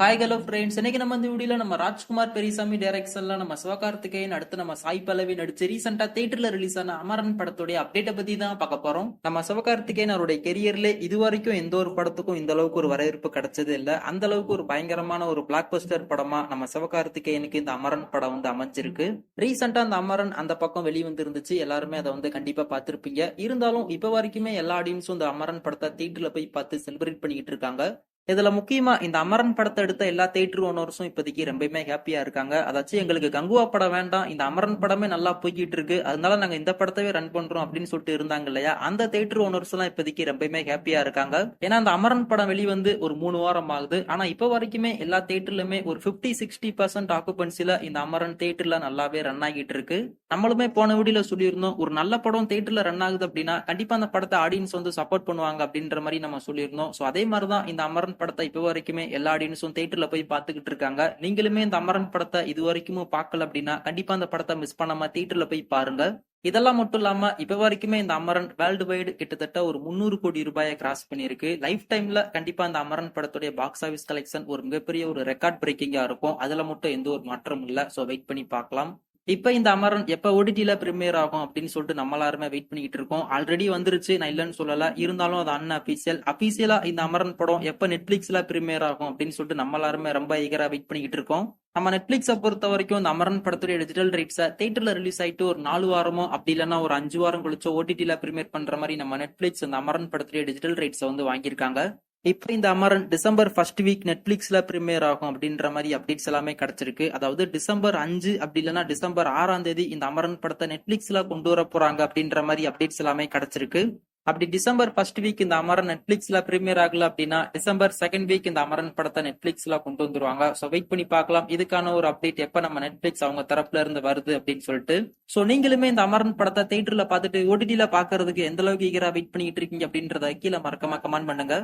Hi hello friends, இன்னைக்கு நம்ம இந்த வீடியோல நம்ம ராஜ்குமார் பெரியசாமி டைரக்ஷன்ல நம்ம சிவகார்த்திகேயன் அடுத்து நம்ம சாய் பல்லவி நடிச்சு ரீசெண்டா தியேட்டர்ல ரிலீஸ் ஆன அமரன் படத்துடைய அப்டேட்டை பத்தி தான் பார்க்க போறோம். நம்ம சிவகார்த்திகேயன் அவருடைய கெரியர்ல இது வரைக்கும் எந்த ஒரு படத்துக்கும் இந்த அளவுக்கு ஒரு வரவேற்பு கிடைச்சது இல்ல. அந்த அளவுக்கு ஒரு பயங்கரமான ஒரு பிளாக் பஸ்டர் படமா நம்ம சிவகார்த்திகேயனுக்கு இந்த அமரன் படம் அமைஞ்சிருக்கு. ரீசெண்டா அந்த அமரன் அந்த பக்கம் வெளிவந்து இருந்துச்சு, எல்லாருமே அதை கண்டிப்பா பார்த்திருப்பீங்க. இருந்தாலும் இப்ப வரைக்குமே எல்லா ஆடியன்ஸும் இந்த அமரன் படத்தை தியேட்டர்ல போய் பார்த்து செலிப்ரேட் பண்ணிட்டு இருக்காங்க. இதுல முக்கியமா இந்த அமரன் படத்தை எடுத்த எல்லா தியேட்டர் ஓனர்ஸும் இப்போதைக்கு ரொம்பவுமே ஹாப்பியா இருக்காங்க. அதாச்சும் எங்களுக்கு கங்குவா படம் வேண்டாம், இந்த அமரன் படமே நல்லா போய்கிட்டு இருக்கு, அதனால நாங்க இந்த படத்தவே ரன் பண்றோம் அப்படின்னு சொல்லிட்டு இருந்தாங்க இல்லையா, அந்த தியேட்டர் ஓனர்ஸ் எல்லாம் இப்போதைக்கு ரொம்பவுமே ஹாப்பியா இருக்காங்க. ஏன்னா அந்த அமரன் படம் வெளிவந்து ஒரு 3 வாரம் ஆகுது. ஆனா இப்ப வரைக்குமே எல்லா தியேட்டர்லயுமே ஒரு 50-60% ஆக்குபன்சில இந்த அமரன் தியேட்டர்ல நல்லாவே ரன் ஆகிட்டு இருக்கு. நம்மளுமே போன வீடியோல சொல்லியிருந்தோம், ஒரு நல்ல படம் தியேட்டர்ல ரன் ஆகுது அப்படின்னா கண்டிப்பா அந்த படத்தை ஆடியன்ஸ் சப்போர்ட் பண்ணுவாங்க அப்படின்ற மாதிரி நம்ம சொல்லியிருந்தோம். சோ அதே மாதிரிதான் இந்த அமரன் படத்தை இப்ப வரைக்குமே எல்லா ஆடியன்ஸும் தியேட்டர்ல போய் பார்த்துக்கிட்டு இருக்காங்க. நீங்களுமே இந்த அமரன் படத்தை இது வரைக்கும் பார்க்கல அப்படின்னா கண்டிப்பா அந்த படத்தை மிஸ் பண்ணாம தியேட்டர்ல போய் பாருங்க. இதெல்லாம் மட்டும் இல்லாம இப்ப வரைக்குமே இந்த அமரன் வேர்ல்டு வைடு கிட்டத்தட்ட ஒரு 300 கோடி ரூபாயை கிராஸ் பண்ணிருக்கு. லைஃப் டைம்ல கண்டிப்பா இந்த அமரன் படத்துடைய பாக்ஸ் ஆபீஸ் கலெக்ஷன் ஒரு மிகப்பெரிய ஒரு ரெக்கார்ட் பிரேக்கிங்கா இருக்கும். அதுல மட்டும் எந்த ஒரு மாற்றமும் இல்ல. சோ வெயிட் பண்ணி பார்க்கலாம். இப்ப இந்த அமரன் எப்ப ஓடிடில பிரீமியர் ஆகும் அப்படின்னு சொல்லிட்டு நம்ம எல்லாருமே வெயிட் பண்ணிட்டு இருக்கோம். ஆல்ரெடி வந்துருச்சு, நான் இல்லைன்னு சொல்லல. இருந்தாலும் அது அபிஷியலா இந்த அமரன் படம் எப்ப நெட்ஃபிளிக்ஸ்ல பிரீமியர் ஆகும் அப்படின்னு சொல்லிட்டு நம்ம எல்லாருமே ரொம்ப ஈகரா வெயிட் பண்ணிட்டு இருக்கோம். நம்ம நெட்ஃபிளிக்ஸை பொறுத்த வரைக்கும் இந்த அமரன் படத்துடைய டிஜிட்டல் ரைட்ஸை தியேட்டர்ல ரிலீஸ் ஆயிட்டு ஒரு 4 வாரமோ அப்படி இல்லைன்னா ஒரு 5 வாரம் கழிச்சோ ஓடிடில பிரீமியர் பண்ற மாதிரி நம்ம நெட்ஃபிளிக்ஸ் இந்த அமரன் படத்துடைய டிஜிட்டல் ரைட்ஸை வாங்கியிருக்காங்க. இப்ப இந்த அமரன் டிசம்பர் ஃபர்ஸ்ட் வீக் நெட்ஃபிளிக்ஸ்ல பிரீமியர் ஆகும் அப்படின்ற மாதிரி அப்டேட்ஸ் எல்லாமே கிடைச்சிருக்கு. அதாவது டிசம்பர் 5 அப்படி இல்லைன்னா டிசம்பர் 6ஆம் தேதி இந்த அமரன் படத்தை நெட்ஃபிளிக்ஸ்ல கொண்டு வர போறாங்க அப்படின்ற மாதிரி அப்டேட்ஸ் எல்லாமே கிடைச்சிருக்கு. அப்படி டிசம்பர் ஃபர்ஸ்ட் வீக் இந்த அமரன் நெட்ஃபிளிக்ஸ்ல பிரீமியர் ஆகல அப்படின்னா டிசம்பர் செகண்ட் வீக் இந்த அமரன் படத்தை நெட்ஃபிளிக்ஸ்ல கொண்டு வந்துருவாங்க. சோ வெயிட் பண்ணி பார்க்கலாம் இதுக்கான ஒரு அப்டேட் எப்ப நம்ம நெட்ஃபிளிக்ஸ் அவங்க தரப்புல இருந்து வருது அப்படின்னு சொல்லிட்டு. சோ நீங்களுமே இந்த அமரன் படத்தை தியேட்டர்ல பார்த்துட்டு ஓடிடில பாக்குறதுக்கு எந்த அளவுக்கு ஈகரா வெயிட் பண்ணிட்டு இருக்கீங்க அப்படின்றத கீழே மறக்காம கமெண்ட் பண்ணுங்க.